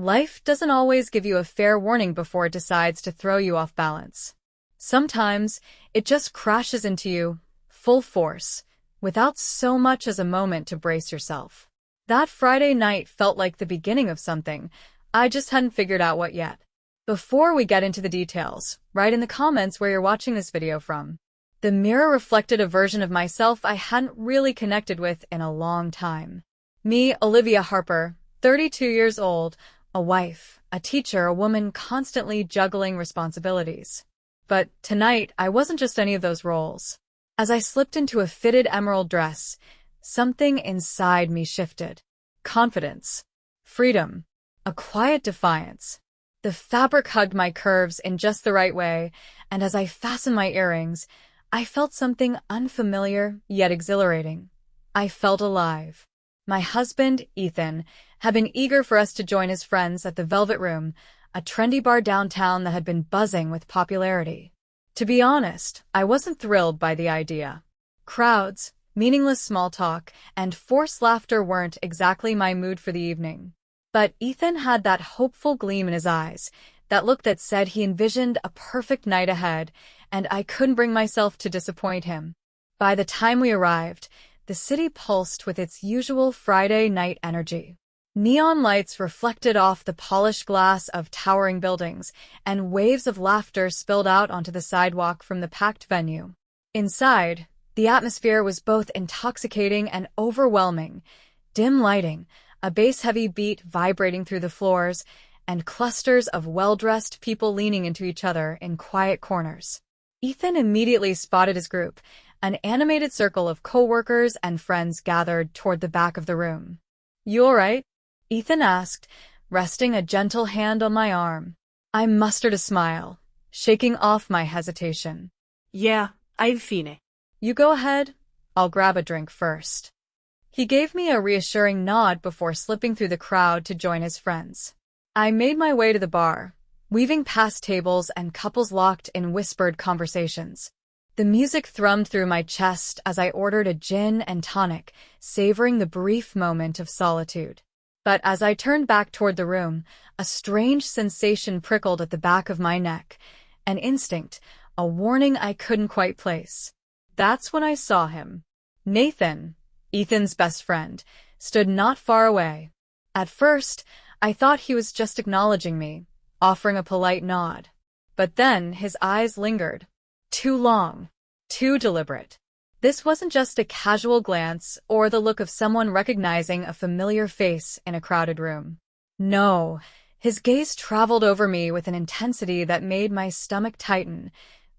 Life doesn't always give you a fair warning before it decides to throw you off balance. Sometimes, it just crashes into you, full force, without so much as a moment to brace yourself. That Friday night felt like the beginning of something. I just hadn't figured out what yet. Before we get into the details, write in the comments where you're watching this video from. The mirror reflected a version of myself I hadn't really connected with in a long time. Me, Olivia Harper, 32 years old, a wife, a teacher, a woman constantly juggling responsibilities. But tonight, I wasn't just any of those roles. As I slipped into a fitted emerald dress, something inside me shifted. Confidence. Freedom. A quiet defiance. The fabric hugged my curves in just the right way, and as I fastened my earrings, I felt something unfamiliar yet exhilarating. I felt alive. My husband, Ethan, had been eager for us to join his friends at the Velvet Room, a trendy bar downtown that had been buzzing with popularity. To be honest, I wasn't thrilled by the idea. Crowds, meaningless small talk, and forced laughter weren't exactly my mood for the evening. But Ethan had that hopeful gleam in his eyes, that look that said he envisioned a perfect night ahead, and I couldn't bring myself to disappoint him. By the time we arrived, the city pulsed with its usual Friday night energy. Neon lights reflected off the polished glass of towering buildings, and waves of laughter spilled out onto the sidewalk from the packed venue. Inside, the atmosphere was both intoxicating and overwhelming. Dim lighting, a bass-heavy beat vibrating through the floors, and clusters of well-dressed people leaning into each other in quiet corners. Ethan immediately spotted his group. An animated circle of co-workers and friends gathered toward the back of the room. "You all right?" Ethan asked, resting a gentle hand on my arm. I mustered a smile, shaking off my hesitation. "Yeah, I'm fine." "You go ahead. I'll grab a drink first." He gave me a reassuring nod before slipping through the crowd to join his friends. I made my way to the bar, weaving past tables and couples locked in whispered conversations. The music thrummed through my chest as I ordered a gin and tonic, savoring the brief moment of solitude. But as I turned back toward the room, a strange sensation prickled at the back of my neck, an instinct, a warning I couldn't quite place. That's when I saw him. Nathan, Ethan's best friend, stood not far away. At first, I thought he was just acknowledging me, offering a polite nod. But then his eyes lingered. Too long. Too deliberate. This wasn't just a casual glance or the look of someone recognizing a familiar face in a crowded room. No, his gaze traveled over me with an intensity that made my stomach tighten,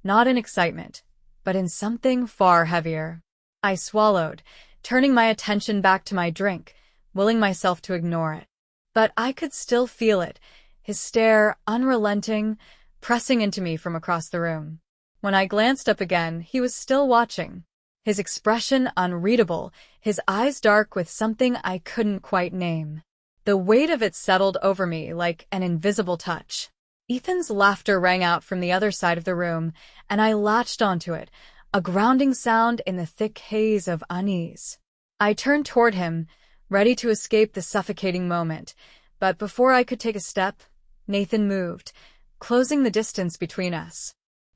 not in excitement, but in something far heavier. I swallowed, turning my attention back to my drink, willing myself to ignore it. But I could still feel it, his stare unrelenting, pressing into me from across the room. When I glanced up again, he was still watching. His expression unreadable, his eyes dark with something I couldn't quite name. The weight of it settled over me like an invisible touch. Ethan's laughter rang out from the other side of the room, and I latched onto it, a grounding sound in the thick haze of unease. I turned toward him, ready to escape the suffocating moment, but before I could take a step, Nathan moved, closing the distance between us.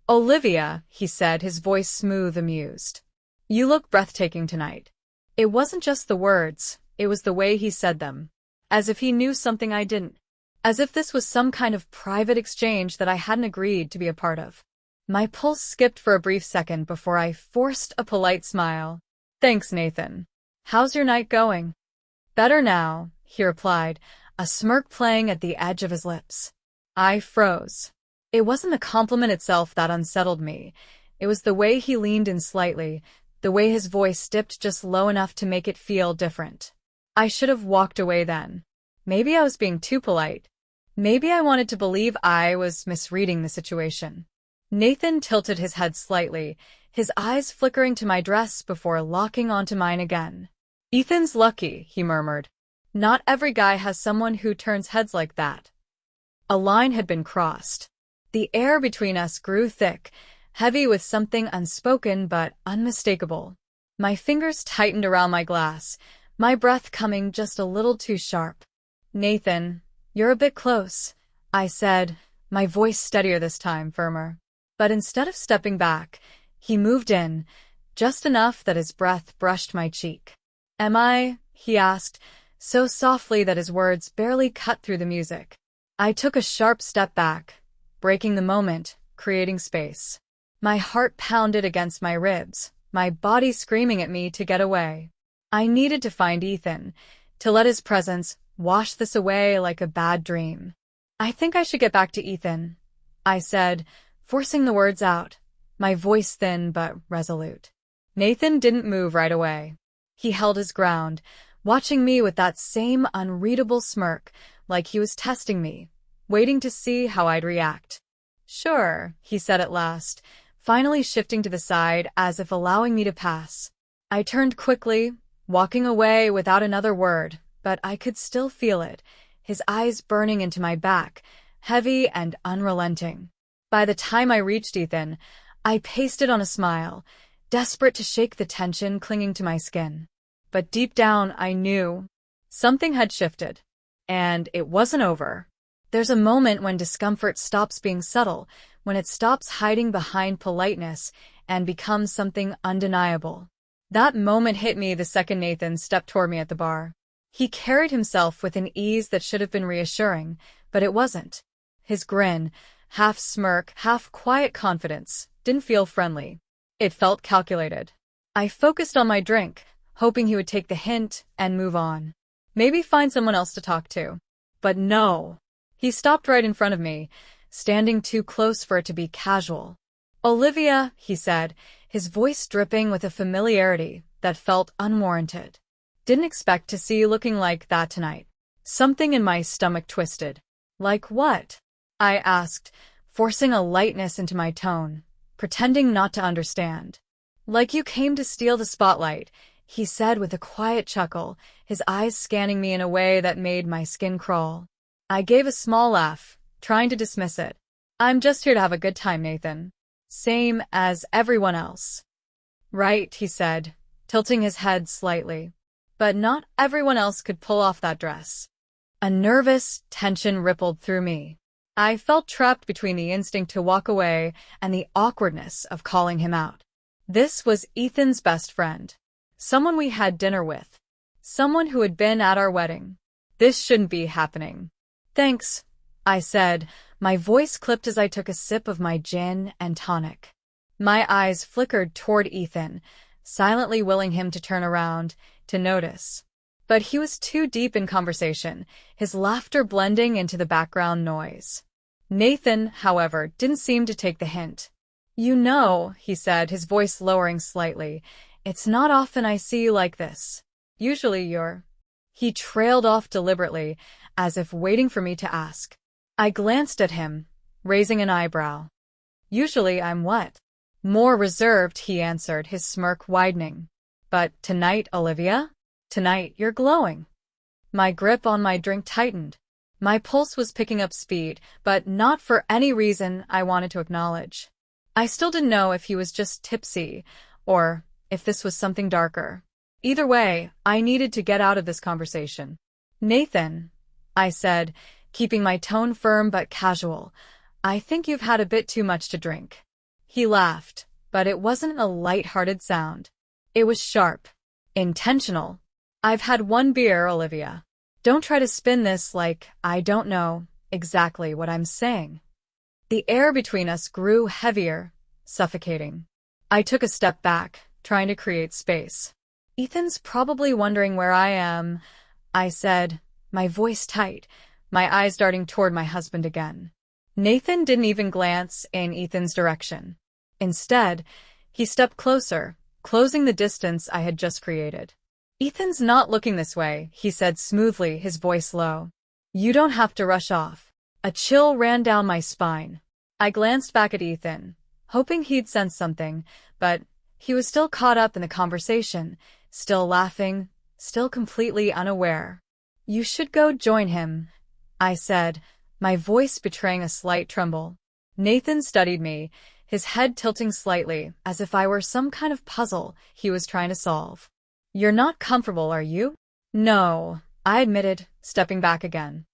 "Olivia," he said, his voice smooth, amused. "You look breathtaking tonight." It wasn't just the words, it was the way he said them. As if he knew something I didn't. As if this was some kind of private exchange that I hadn't agreed to be a part of. My pulse skipped for a brief second before I forced a polite smile. "Thanks, Nathan. How's your night going?" "Better now," he replied, a smirk playing at the edge of his lips. I froze. It wasn't the compliment itself that unsettled me. It was the way he leaned in slightly, the way his voice dipped just low enough to make it feel different. I should have walked away then. Maybe I was being too polite. Maybe I wanted to believe I was misreading the situation. Nathan tilted his head slightly, his eyes flickering to my dress before locking onto mine again. "Ethan's lucky," he murmured. "Not every guy has someone who turns heads like that." A line had been crossed. The air between us grew thick, heavy with something unspoken but unmistakable. My fingers tightened around my glass, my breath coming just a little too sharp. "Nathan," You're a bit close, I said, my voice steadier this time, firmer. But instead of stepping back, he moved in, just enough that his breath brushed my cheek. Am I? He asked, so softly that his words barely cut through the music. I took a sharp step back, breaking the moment, creating space. My heart pounded against my ribs, my body screaming at me to get away. I needed to find Ethan, to let his presence wash this away like a bad dream. I think I should get back to Ethan, I said, forcing the words out, my voice thin but resolute. Nathan didn't move right away. He held his ground, watching me with that same unreadable smirk, like he was testing me, waiting to see how I'd react. Sure, he said at last, finally shifting to the side as if allowing me to pass. I turned quickly, walking away without another word, but I could still feel it, his eyes burning into my back, heavy and unrelenting. By the time I reached Ethan, I pasted on a smile, desperate to shake the tension clinging to my skin. But deep down, I knew something had shifted. And it wasn't over. There's a moment when discomfort stops being subtle, when it stops hiding behind politeness and becomes something undeniable. That moment hit me the second Nathan stepped toward me at the bar. He carried himself with an ease that should have been reassuring, but it wasn't. His grin, half smirk, half quiet confidence, didn't feel friendly. It felt calculated. I focused on my drink, hoping he would take the hint and move on. Maybe find someone else to talk to. But no. He stopped right in front of me, standing too close for it to be casual. Olivia, he said, his voice dripping with a familiarity that felt unwarranted. Didn't expect to see you looking like that tonight. Something in my stomach twisted. Like what? I asked, forcing a lightness into my tone, pretending not to understand. Like you came to steal the spotlight, he said with a quiet chuckle, his eyes scanning me in a way that made my skin crawl. I gave a small laugh, trying to dismiss it. I'm just here to have a good time, Nathan. Same as everyone else. Right, he said, tilting his head slightly. But not everyone else could pull off that dress. A nervous tension rippled through me. I felt trapped between the instinct to walk away and the awkwardness of calling him out. This was Ethan's best friend. Someone we had dinner with. Someone who had been at our wedding. This shouldn't be happening. Thanks, I said, my voice clipped as I took a sip of my gin and tonic. My eyes flickered toward Ethan, silently willing him to turn around, to notice. But he was too deep in conversation, his laughter blending into the background noise. Nathan, however, didn't seem to take the hint. You know, he said, his voice lowering slightly, it's not often I see you like this. Usually you're... He trailed off deliberately, as if waiting for me to ask. I glanced at him, raising an eyebrow. Usually I'm what? More reserved, he answered, his smirk widening. But tonight, Olivia? Tonight you're glowing. My grip on my drink tightened. My pulse was picking up speed, but not for any reason I wanted to acknowledge. I still didn't know if he was just tipsy, or if this was something darker. Either way, I needed to get out of this conversation. Nathan, I said, keeping my tone firm but casual, I think you've had a bit too much to drink. He laughed, but it wasn't a light-hearted sound. It was sharp. Intentional. I've had one beer, Olivia. Don't try to spin this like I don't know exactly what I'm saying. The air between us grew heavier, suffocating. I took a step back, trying to create space. Ethan's probably wondering where I am, I said, my voice tight, my eyes darting toward my husband again. Nathan didn't even glance in Ethan's direction. Instead, he stepped closer, closing the distance I had just created. Ethan's not looking this way, he said smoothly, his voice low. You don't have to rush off. A chill ran down my spine. I glanced back at Ethan, hoping he'd sense something, but he was still caught up in the conversation, still laughing, still completely unaware. You should go join him, I said, my voice betraying a slight tremble. Nathan studied me, his head tilting slightly, as if I were some kind of puzzle he was trying to solve. You're not comfortable, are you? No, I admitted, stepping back again.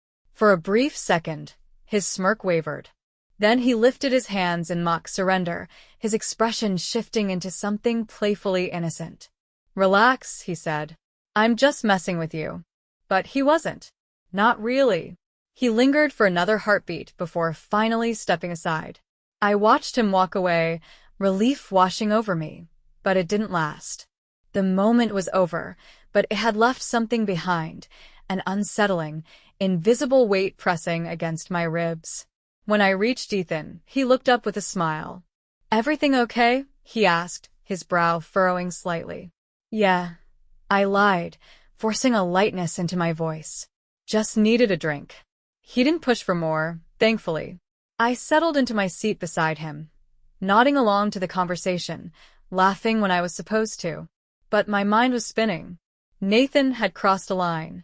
For a brief second, his smirk wavered. Then he lifted his hands in mock surrender, his expression shifting into something playfully innocent. "Relax," he said. "I'm just messing with you." But he wasn't. Not really. He lingered for another heartbeat before finally stepping aside. I watched him walk away, relief washing over me, but it didn't last. The moment was over, but it had left something behind, an unsettling, invisible weight pressing against my ribs. When I reached Ethan, he looked up with a smile. "Everything okay?" he asked, his brow furrowing slightly. "Yeah," I lied, forcing a lightness into my voice. "Just needed a drink." He didn't push for more, thankfully. I settled into my seat beside him, nodding along to the conversation, laughing when I was supposed to. But my mind was spinning. Nathan had crossed a line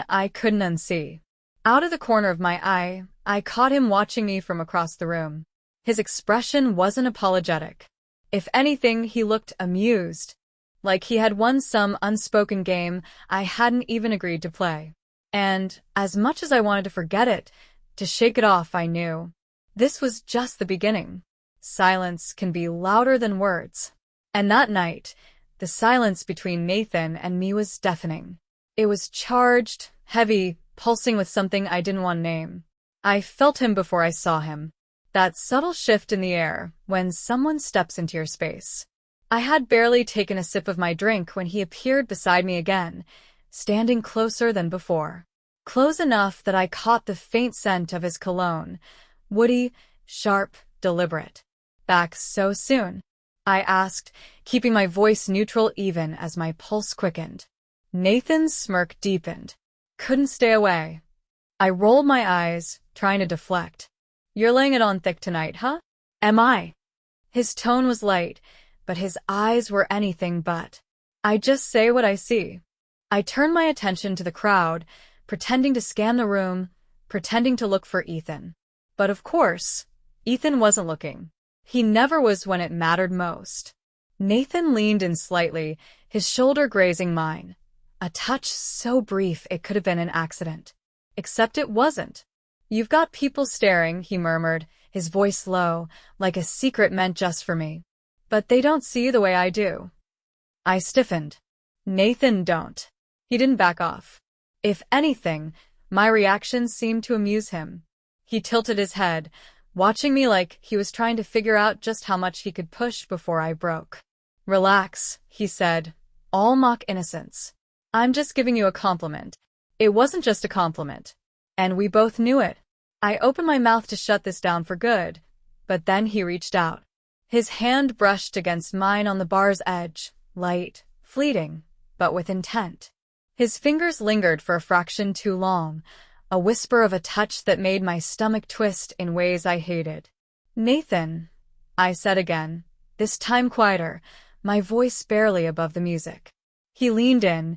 I couldn't unsee. Out of the corner of my eye, I caught him watching me from across the room. His expression wasn't apologetic. If anything, he looked amused, like he had won some unspoken game I hadn't even agreed to play. And, as much as I wanted to forget it, to shake it off, I knew this was just the beginning. Silence can be louder than words. And that night, the silence between Nathan and me was deafening. It was charged, heavy, pulsing with something I didn't want to name. I felt him before I saw him. That subtle shift in the air when someone steps into your space. I had barely taken a sip of my drink when he appeared beside me again, standing closer than before. Close enough that I caught the faint scent of his cologne, woody, sharp, deliberate. "Back so soon?" I asked, keeping my voice neutral even as my pulse quickened. Nathan's smirk deepened. Couldn't stay away. I rolled my eyes, trying to deflect. "You're laying it on thick tonight, huh?" "Am I?" His tone was light, but his eyes were anything but. "I just say what I see." I turned my attention to the crowd, pretending to scan the room, pretending to look for Ethan. But of course, Ethan wasn't looking. He never was when it mattered most. Nathan leaned in slightly, his shoulder grazing mine. A touch so brief it could have been an accident. Except it wasn't. "You've got people staring," he murmured, his voice low, like a secret meant just for me. "But they don't see you the way I do." I stiffened. "Nathan, don't." He didn't back off. If anything, my reaction seemed to amuse him. He tilted his head, watching me like he was trying to figure out just how much he could push before I broke. "Relax," he said, all mock innocence. "I'm just giving you a compliment." It wasn't just a compliment. And we both knew it. I opened my mouth to shut this down for good, but then he reached out. His hand brushed against mine on the bar's edge, light, fleeting, but with intent. His fingers lingered for a fraction too long, a whisper of a touch that made my stomach twist in ways I hated. "Nathan," I said again, this time quieter, my voice barely above the music. He leaned in,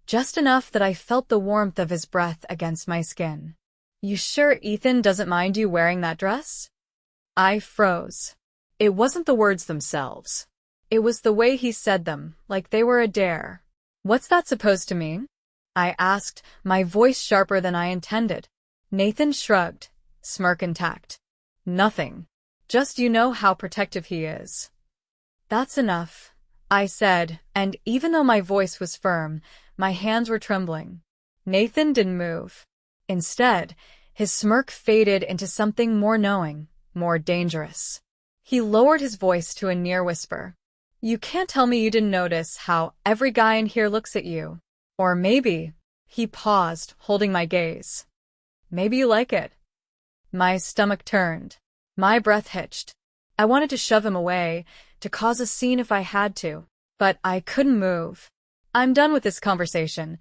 just enough that I felt the warmth of his breath against my skin. "You sure Ethan doesn't mind you wearing that dress?" I froze. It wasn't the words themselves. It was the way he said them, like they were a dare. "What's that supposed to mean?" I asked, my voice sharper than I intended. Nathan shrugged, smirk intact. "Nothing. Just you know how protective he is." "That's enough," I said, and even though my voice was firm, my hands were trembling. Nathan didn't move. Instead, his smirk faded into something more knowing, more dangerous. He lowered his voice to a near whisper. "You can't tell me you didn't notice how every guy in here looks at you. Or maybe," he paused, holding my gaze, "maybe you like it." My stomach turned. My breath hitched. I wanted to shove him away, to cause a scene if I had to, but I couldn't move. "I'm done with this conversation,"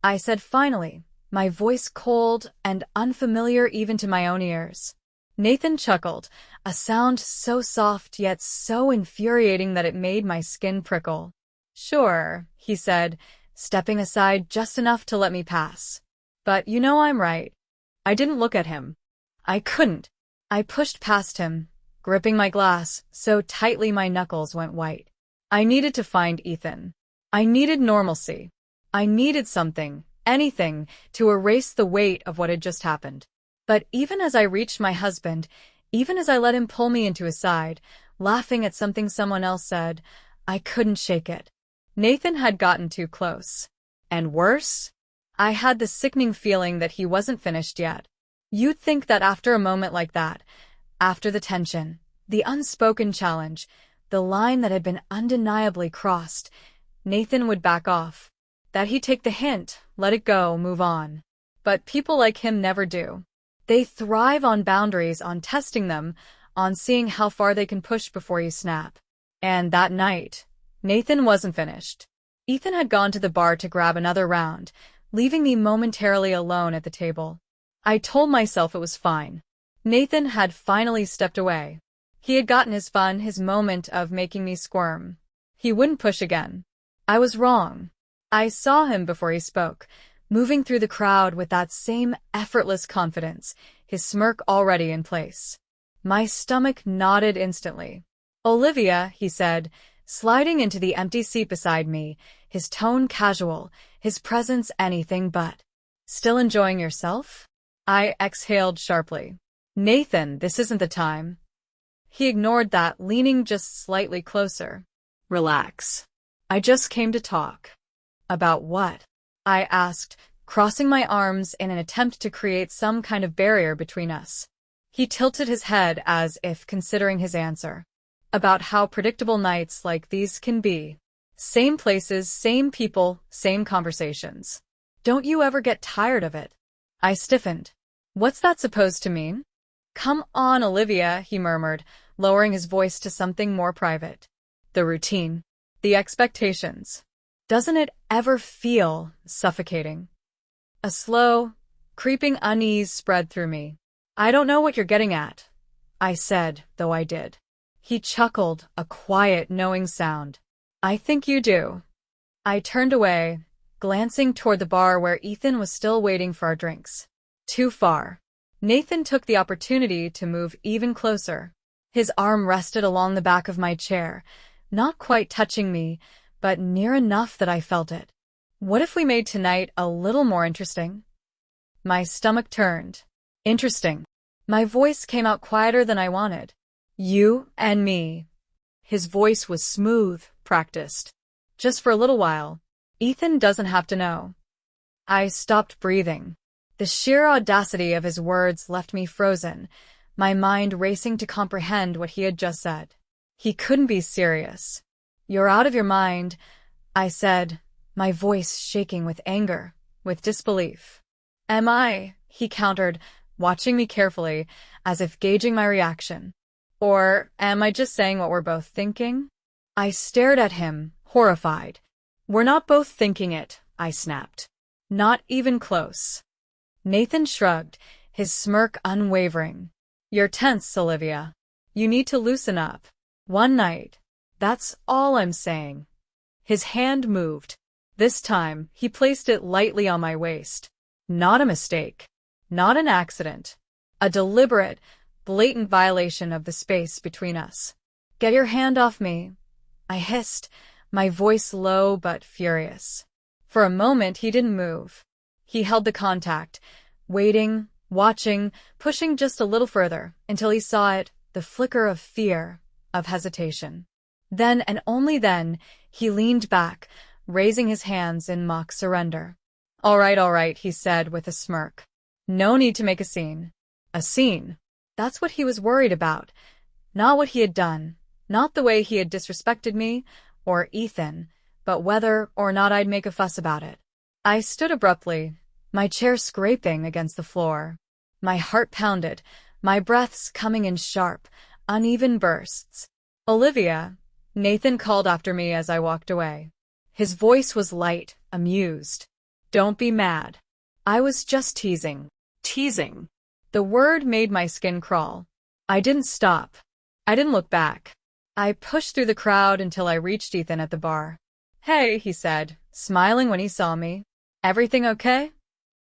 I said finally, my voice cold and unfamiliar even to my own ears. Nathan chuckled, a sound so soft yet so infuriating that it made my skin prickle. "Sure," he said, stepping aside just enough to let me pass. "But you know I'm right." I didn't look at him. I couldn't. I pushed past him, gripping my glass so tightly my knuckles went white. I needed to find Ethan. I needed normalcy. I needed something, anything to erase the weight of what had just happened. But even as I reached my husband, even as I let him pull me into his side, laughing at something someone else said, I couldn't shake it. Nathan had gotten too close. And worse, I had the sickening feeling that he wasn't finished yet. You'd think that after a moment like that, after the tension, the unspoken challenge, the line that had been undeniably crossed, Nathan would back off. That he'd take the hint, let it go, move on. But people like him never do. They thrive on boundaries, on testing them, on seeing how far they can push before you snap. And that night, Nathan wasn't finished. Ethan had gone to the bar to grab another round, leaving me momentarily alone at the table. I told myself it was fine. Nathan had finally stepped away. He had gotten his fun, his moment of making me squirm. He wouldn't push again. I was wrong. I saw him before he spoke, moving through the crowd with that same effortless confidence, his smirk already in place. My stomach nodded instantly. Olivia, he said, sliding into the empty seat beside me, his tone casual, his presence anything but. Still enjoying yourself? I exhaled sharply. Nathan, this isn't the time. He ignored that, leaning just slightly closer. Relax. I just came to talk. About what? I asked, crossing my arms in an attempt to create some kind of barrier between us. He tilted his head as if considering his answer. About how predictable nights like these can be. Same places, same people, same conversations. Don't you ever get tired of it? I stiffened. What's that supposed to mean? Come on, Olivia, he murmured, lowering his voice to something more private. The routine. The expectations. Doesn't it ever feel suffocating? A slow, creeping unease spread through me. I don't know what you're getting at, I said, though I did. He chuckled, a quiet, knowing sound. I think you do. I turned away, glancing toward the bar where Ethan was still waiting for our drinks. Too far. Nathan took the opportunity to move even closer. His arm rested along the back of my chair, not quite touching me, but near enough that I felt it. What if we made tonight a little more interesting? My stomach turned. Interesting. My voice came out quieter than I wanted. You and me. His voice was smooth, practiced. Just for a little while. Ethan doesn't have to know. I stopped breathing. The sheer audacity of his words left me frozen, my mind racing to comprehend what he had just said. He couldn't be serious. You're out of your mind, I said, my voice shaking with anger, with disbelief. Am I? He countered, watching me carefully, as if gauging my reaction. Or am I just saying what we're both thinking? I stared at him, horrified. We're not both thinking it, I snapped. Not even close. Nathan shrugged, his smirk unwavering. You're tense, Olivia. You need to loosen up. One night. That's all I'm saying. His hand moved. This time, he placed it lightly on my waist. Not a mistake. Not an accident. A deliberate, blatant violation of the space between us. Get your hand off me, I hissed, my voice low but furious. For a moment, he didn't move. He held the contact, waiting, watching, pushing just a little further, until he saw it, the flicker of fear, of hesitation. Then, and only then, he leaned back, raising his hands in mock surrender. All right, he said with a smirk. No need to make a scene. A scene. That's what he was worried about. Not what he had done, not the way he had disrespected me, or Ethan, but whether or not I'd make a fuss about it. I stood abruptly, my chair scraping against the floor. My heart pounded, my breaths coming in sharp, uneven bursts. Olivia, Nathan called after me as I walked away. His voice was light, amused. Don't be mad. I was just teasing. Teasing. The word made my skin crawl. I didn't stop. I didn't look back. I pushed through the crowd until I reached Ethan at the bar. Hey, he said, smiling when he saw me. Everything okay?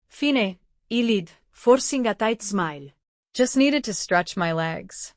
Fine, Ilid, forcing a tight smile. Just needed to stretch my legs.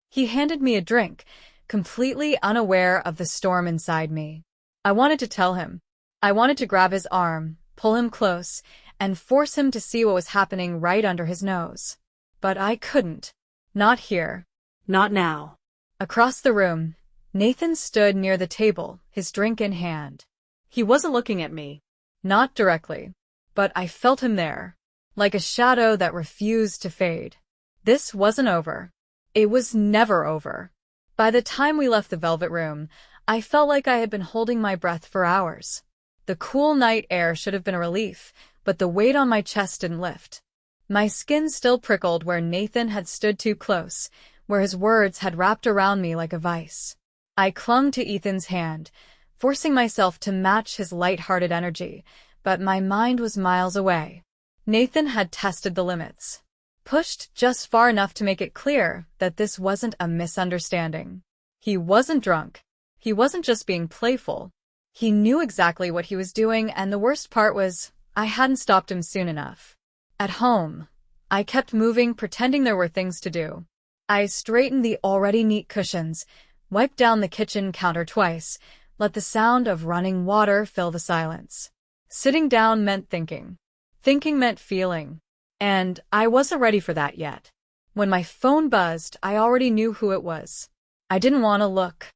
He handed me a drink, completely unaware of the storm inside me. I wanted to tell him. I wanted to grab his arm, pull him close, and force him to see what was happening right under his nose. But I couldn't. Not here. Not now. Across the room, Nathan stood near the table, his drink in hand. He wasn't looking at me. Not directly, but I felt him there, like a shadow that refused to fade. This wasn't over. It was never over. By the time we left the velvet room, I felt like I had been holding my breath for hours. The cool night air should have been a relief, but the weight on my chest didn't lift. My skin still prickled where Nathan had stood too close, where his words had wrapped around me like a vice. I clung to Ethan's hand, forcing myself to match his light-hearted energy, but my mind was miles away. Nathan had tested the limits, pushed just far enough to make it clear that this wasn't a misunderstanding. He wasn't drunk. He wasn't just being playful. He knew exactly what he was doing, and the worst part was, I hadn't stopped him soon enough. At home, I kept moving, pretending there were things to do. I straightened the already neat cushions, wiped down the kitchen counter twice, let the sound of running water fill the silence. Sitting down meant thinking. Thinking meant feeling. And I wasn't ready for that yet. When my phone buzzed, I already knew who it was. I didn't want to look.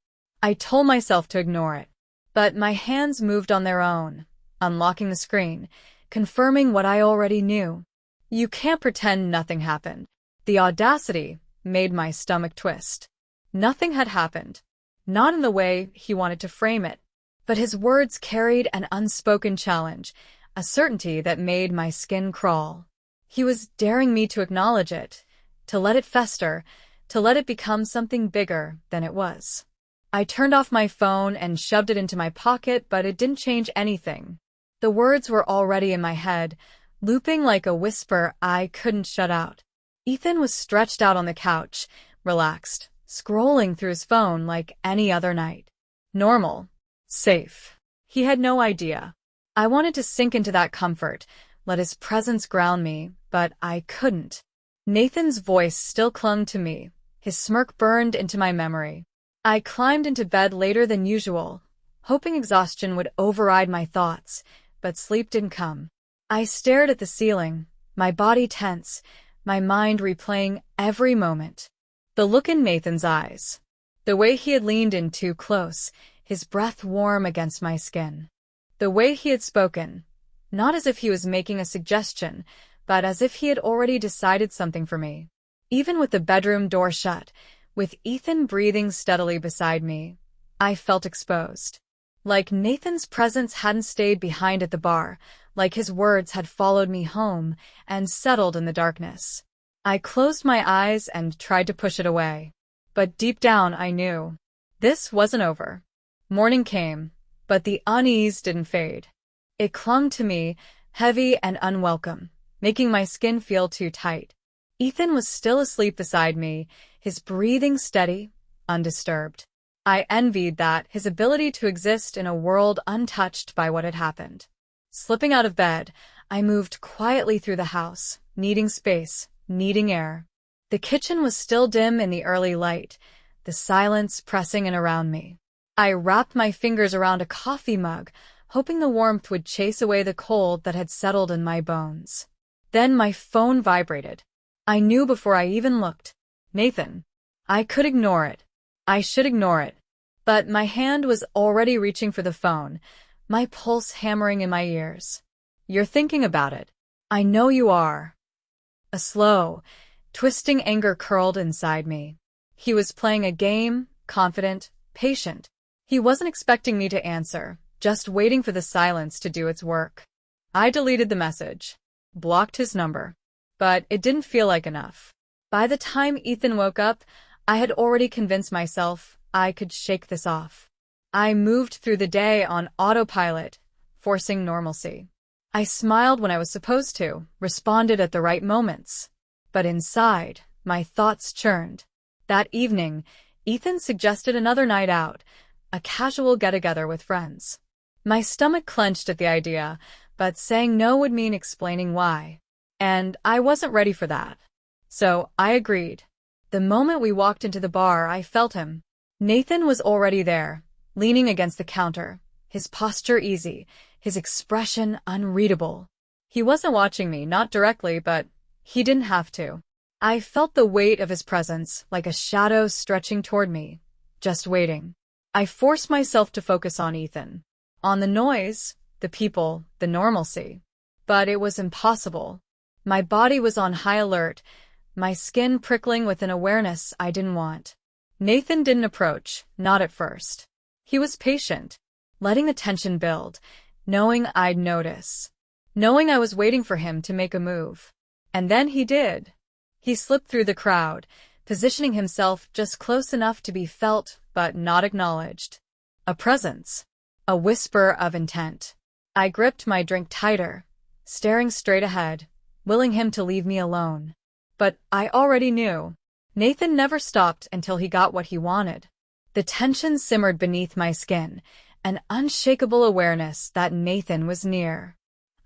I told myself to ignore it. But my hands moved on their own, unlocking the screen, confirming what I already knew. You can't pretend nothing happened. The audacity made my stomach twist. Nothing had happened. Not in the way he wanted to frame it. But his words carried an unspoken challenge, a certainty that made my skin crawl. He was daring me to acknowledge it, to let it fester, to let it become something bigger than it was. I turned off my phone and shoved it into my pocket, but it didn't change anything. The words were already in my head, looping like a whisper I couldn't shut out. Ethan was stretched out on the couch, relaxed, scrolling through his phone like any other night. Normal. Safe. He had no idea. I wanted to sink into that comfort, let his presence ground me, but I couldn't. Nathan's voice still clung to me. His smirk burned into my memory. I climbed into bed later than usual, hoping exhaustion would override my thoughts, but sleep didn't come. I stared at the ceiling, my body tense, my mind replaying every moment. The look in Nathan's eyes. The way he had leaned in too close, his breath warm against my skin. The way he had spoken, not as if he was making a suggestion, but as if he had already decided something for me. Even with the bedroom door shut, with Ethan breathing steadily beside me, I felt exposed. Like Nathan's presence hadn't stayed behind at the bar, like his words had followed me home and settled in the darkness. I closed my eyes and tried to push it away. But deep down I knew. This wasn't over. Morning came, but the unease didn't fade. It clung to me, heavy and unwelcome, making my skin feel too tight. Ethan was still asleep beside me, his breathing steady, undisturbed. I envied that, his ability to exist in a world untouched by what had happened. Slipping out of bed, I moved quietly through the house, needing space, needing air. The kitchen was still dim in the early light, the silence pressing in around me. I wrapped my fingers around a coffee mug, hoping the warmth would chase away the cold that had settled in my bones. Then my phone vibrated. I knew before I even looked. Nathan. I could ignore it. I should ignore it. But my hand was already reaching for the phone, my pulse hammering in my ears. You're thinking about it. I know you are. A slow, twisting anger curled inside me. He was playing a game, confident, patient. He wasn't expecting me to answer, just waiting for the silence to do its work. I deleted the message, blocked his number. But it didn't feel like enough. By the time Ethan woke up, I had already convinced myself I could shake this off. I moved through the day on autopilot, forcing normalcy. I smiled when I was supposed to, responded at the right moments. But inside, my thoughts churned. That evening, Ethan suggested another night out, a casual get-together with friends. My stomach clenched at the idea, but saying no would mean explaining why. And I wasn't ready for that. So I agreed. The moment we walked into the bar, I felt him. Nathan was already there, leaning against the counter, his posture easy, his expression unreadable. He wasn't watching me, not directly, but he didn't have to. I felt the weight of his presence, like a shadow stretching toward me, just waiting. I forced myself to focus on Ethan, on the noise, the people, the normalcy. But it was impossible. My body was on high alert, my skin prickling with an awareness I didn't want. Nathan didn't approach, not at first. He was patient, letting the tension build, knowing I'd notice, knowing I was waiting for him to make a move. And then he did. He slipped through the crowd, positioning himself just close enough to be felt but not acknowledged. A presence. A whisper of intent. I gripped my drink tighter, staring straight ahead, willing him to leave me alone. But I already knew. Nathan never stopped until he got what he wanted. The tension simmered beneath my skin, an unshakable awareness that Nathan was near.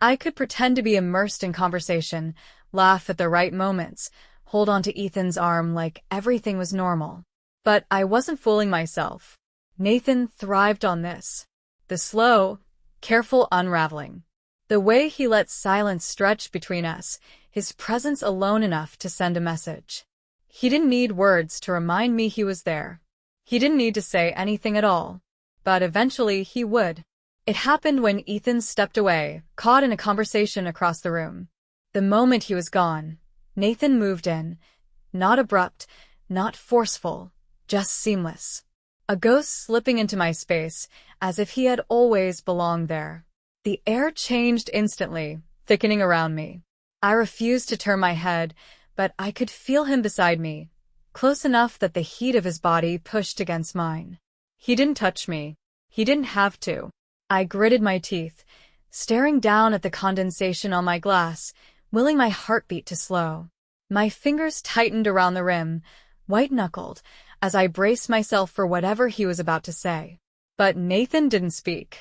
I could pretend to be immersed in conversation, laugh at the right moments, hold onto Ethan's arm like everything was normal. But I wasn't fooling myself. Nathan thrived on this. The slow, careful unraveling. The way he let silence stretch between us, his presence alone enough to send a message. He didn't need words to remind me he was there. He didn't need to say anything at all. But eventually he would. It happened when Ethan stepped away, caught in a conversation across the room. The moment he was gone, Nathan moved in. Not abrupt, not forceful, just seamless. A ghost slipping into my space, as if he had always belonged there. The air changed instantly, thickening around me. I refused to turn my head, but I could feel him beside me, close enough that the heat of his body pushed against mine. He didn't touch me. He didn't have to. I gritted my teeth, staring down at the condensation on my glass, willing my heartbeat to slow. My fingers tightened around the rim, white-knuckled, as I braced myself for whatever he was about to say. But Nathan didn't speak.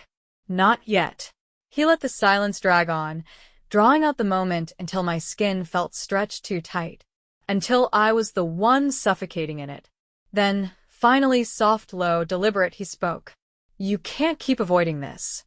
Not yet. He let the silence drag on, drawing out the moment until my skin felt stretched too tight, until I was the one suffocating in it. Then, finally soft, low, deliberate, he spoke. You can't keep avoiding this.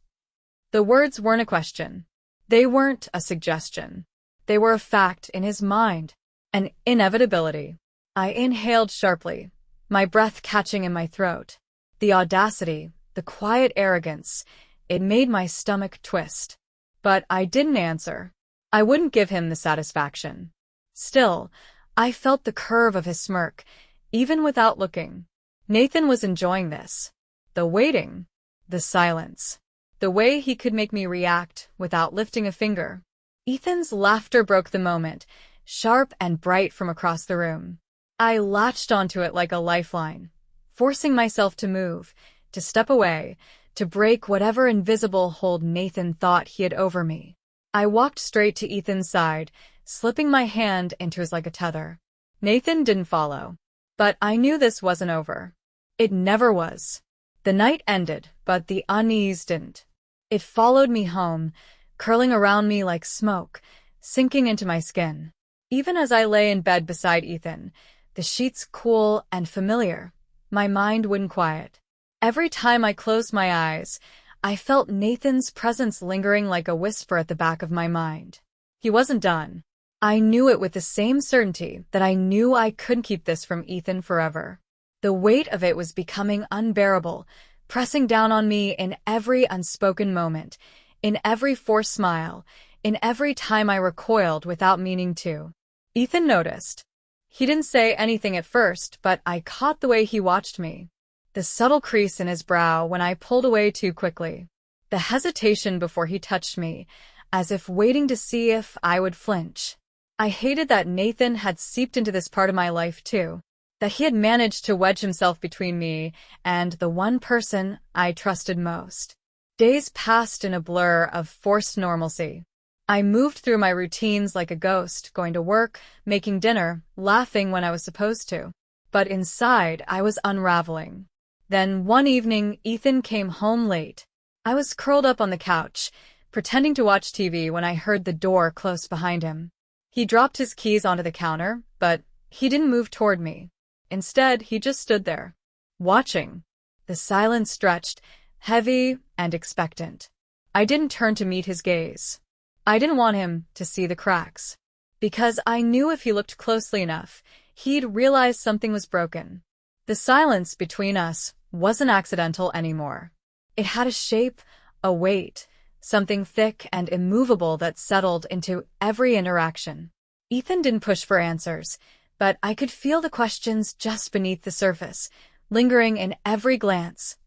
The words weren't a question. They weren't a suggestion. They were a fact in his mind, an inevitability. I inhaled sharply, my breath catching in my throat. The audacity, the quiet arrogance, it made my stomach twist. But I didn't answer. I wouldn't give him the satisfaction. Still, I felt the curve of his smirk, even without looking. Nathan was enjoying this. The waiting, the silence, the way he could make me react without lifting a finger. Ethan's laughter broke the moment, sharp and bright from across the room. I latched onto it like a lifeline, forcing myself to move, to step away, to break whatever invisible hold Nathan thought he had over me. I walked straight to Ethan's side, slipping my hand into his like a tether. Nathan didn't follow. But I knew this wasn't over. It never was. The night ended, but the unease didn't. It followed me home, curling around me like smoke, sinking into my skin. Even as I lay in bed beside Ethan, the sheets cool and familiar, my mind wouldn't quiet. Every time I closed my eyes, I felt Nathan's presence lingering like a whisper at the back of my mind. He wasn't done. I knew it with the same certainty that I knew I couldn't keep this from Ethan forever. The weight of it was becoming unbearable, pressing down on me in every unspoken moment, in every forced smile, in every time I recoiled without meaning to. Ethan noticed. He didn't say anything at first, but I caught the way he watched me. The subtle crease in his brow when I pulled away too quickly. The hesitation before he touched me, as if waiting to see if I would flinch. I hated that Nathan had seeped into this part of my life too. That he had managed to wedge himself between me and the one person I trusted most. Days passed in a blur of forced normalcy. I moved through my routines like a ghost, going to work, making dinner, laughing when I was supposed to. But inside, I was unraveling. Then one evening, Ethan came home late. I was curled up on the couch, pretending to watch TV when I heard the door close behind him. He dropped his keys onto the counter, but he didn't move toward me. Instead, he just stood there, watching. The silence stretched, heavy and expectant. I didn't turn to meet his gaze. I didn't want him to see the cracks. Because I knew if he looked closely enough, he'd realize something was broken. The silence between us wasn't accidental anymore. It had a shape, a weight, something thick and immovable that settled into every interaction. Ethan didn't push for answers, but I could feel the questions just beneath the surface, lingering in every glance,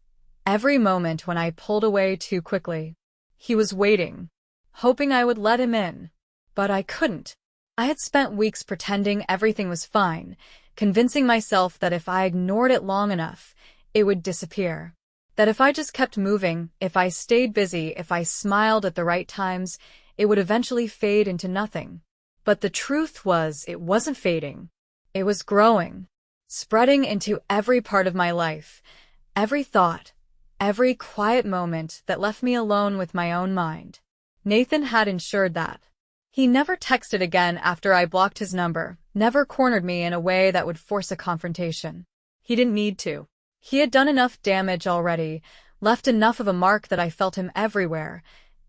every moment when I pulled away too quickly. He was waiting, hoping I would let him in, but I couldn't. I had spent weeks pretending everything was fine, convincing myself that if I ignored it long enough, it would disappear. That if I just kept moving, if I stayed busy, if I smiled at the right times, it would eventually fade into nothing. But the truth was, it wasn't fading. It was growing, spreading into every part of my life, every thought, every quiet moment that left me alone with my own mind. Nathan had ensured that. He never texted again after I blocked his number, never cornered me in a way that would force a confrontation. He didn't need to. He had done enough damage already, left enough of a mark that I felt him everywhere,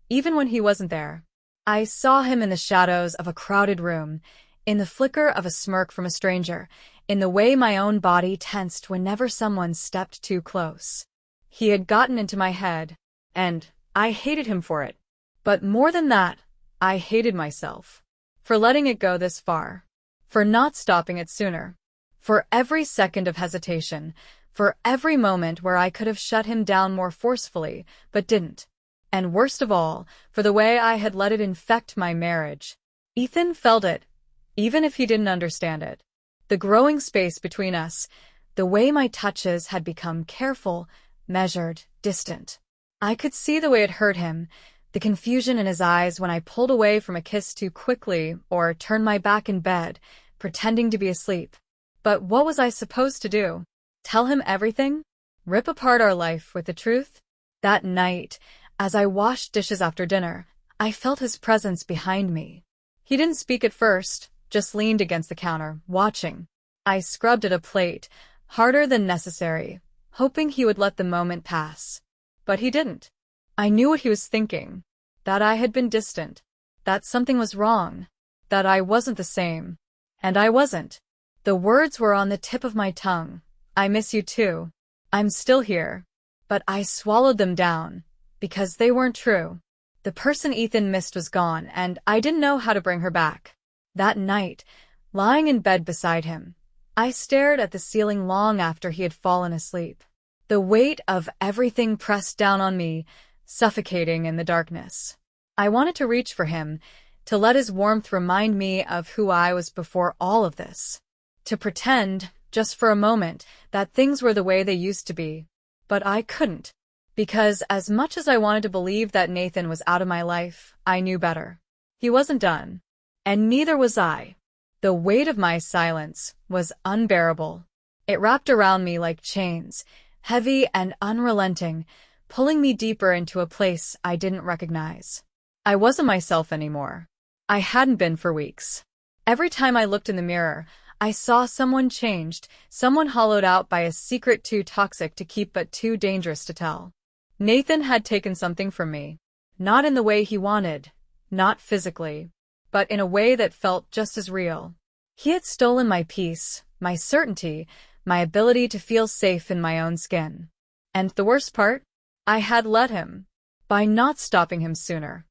even when he wasn't there. I saw him in the shadows of a crowded room, in the flicker of a smirk from a stranger, in the way my own body tensed whenever someone stepped too close. He had gotten into my head, and I hated him for it. But more than that, I hated myself. For letting it go this far. For not stopping it sooner. For every second of hesitation. For every moment where I could have shut him down more forcefully, but didn't. And worst of all, for the way I had let it infect my marriage. Ethan felt it, even if he didn't understand it. The growing space between us, the way my touches had become careful, measured, distant. I could see the way it hurt him, the confusion in his eyes when I pulled away from a kiss too quickly or turned my back in bed, pretending to be asleep. But what was I supposed to do? Tell him everything? Rip apart our life with the truth? That night, as I washed dishes after dinner, I felt his presence behind me. He didn't speak at first, just leaned against the counter, watching. I scrubbed at a plate, harder than necessary, hoping he would let the moment pass. But he didn't. I knew what he was thinking. That I had been distant. That something was wrong. That I wasn't the same. And I wasn't. The words were on the tip of my tongue. I miss you too. I'm still here. But I swallowed them down. Because they weren't true. The person Ethan missed was gone, and I didn't know how to bring her back. That night, lying in bed beside him, I stared at the ceiling long after he had fallen asleep. The weight of everything pressed down on me, suffocating in the darkness. I wanted to reach for him, to let his warmth remind me of who I was before all of this. To pretend, just for a moment, that things were the way they used to be. But I couldn't. Because as much as I wanted to believe that Nathan was out of my life, I knew better. He wasn't done. And neither was I. The weight of my silence was unbearable. It wrapped around me like chains, heavy and unrelenting, pulling me deeper into a place I didn't recognize. I wasn't myself anymore. I hadn't been for weeks. Every time I looked in the mirror, I saw someone changed, someone hollowed out by a secret too toxic to keep but too dangerous to tell. Nathan had taken something from me. Not in the way he wanted, not physically, but in a way that felt just as real. He had stolen my peace, my certainty, my ability to feel safe in my own skin. And the worst part? I had let him. By not stopping him sooner.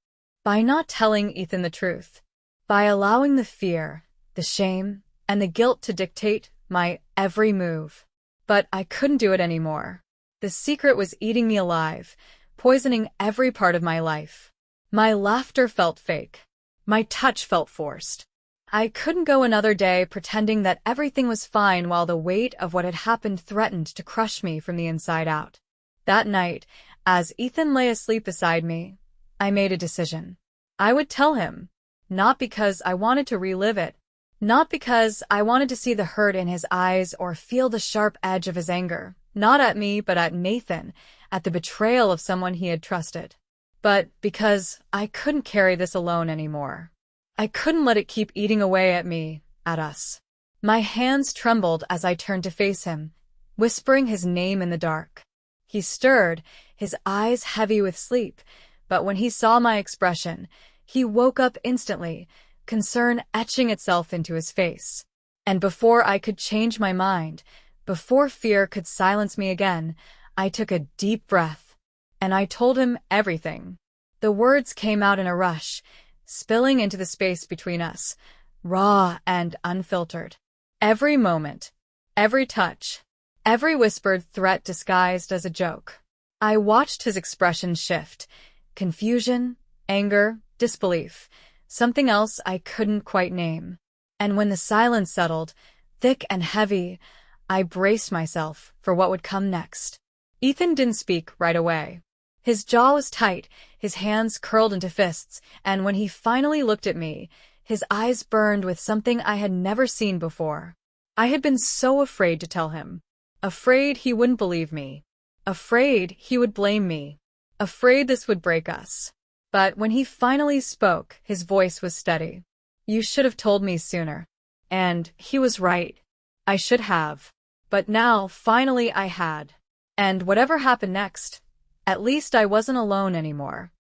By not telling Ethan the truth. By allowing the fear, the shame, and the guilt to dictate my every move. But I couldn't do it anymore. The secret was eating me alive, poisoning every part of my life. My laughter felt fake. My touch felt forced. I couldn't go another day pretending that everything was fine while the weight of what had happened threatened to crush me from the inside out. That night, as Ethan lay asleep beside me, I made a decision. I would tell him. Not because I wanted to relive it. Not because I wanted to see the hurt in his eyes or feel the sharp edge of his anger. Not at me, but at Nathan, at the betrayal of someone he had trusted. But because I couldn't carry this alone anymore. I couldn't let it keep eating away at me, at us. My hands trembled as I turned to face him, whispering his name in the dark. He stirred, his eyes heavy with sleep, But when he saw my expression, he woke up instantly, concern etching itself into his face. And before I could change my mind, before fear could silence me again, I took a deep breath, and I told him everything. The words came out in a rush, spilling into the space between us, raw and unfiltered. Every moment, every touch, every whispered threat disguised as a joke. I watched his expression shift. Confusion, anger, disbelief, something else I couldn't quite name. And when the silence settled, thick and heavy, I braced myself for what would come next. Ethan didn't speak right away. His jaw was tight, his hands curled into fists, and when he finally looked at me, his eyes burned with something I had never seen before. I had been so afraid to tell him. Afraid he wouldn't believe me. Afraid he would blame me. Afraid this would break us. But when he finally spoke, his voice was steady. "You should have told me sooner." And he was right. I should have. But now, finally, I had. And whatever happened next, at least I wasn't alone anymore.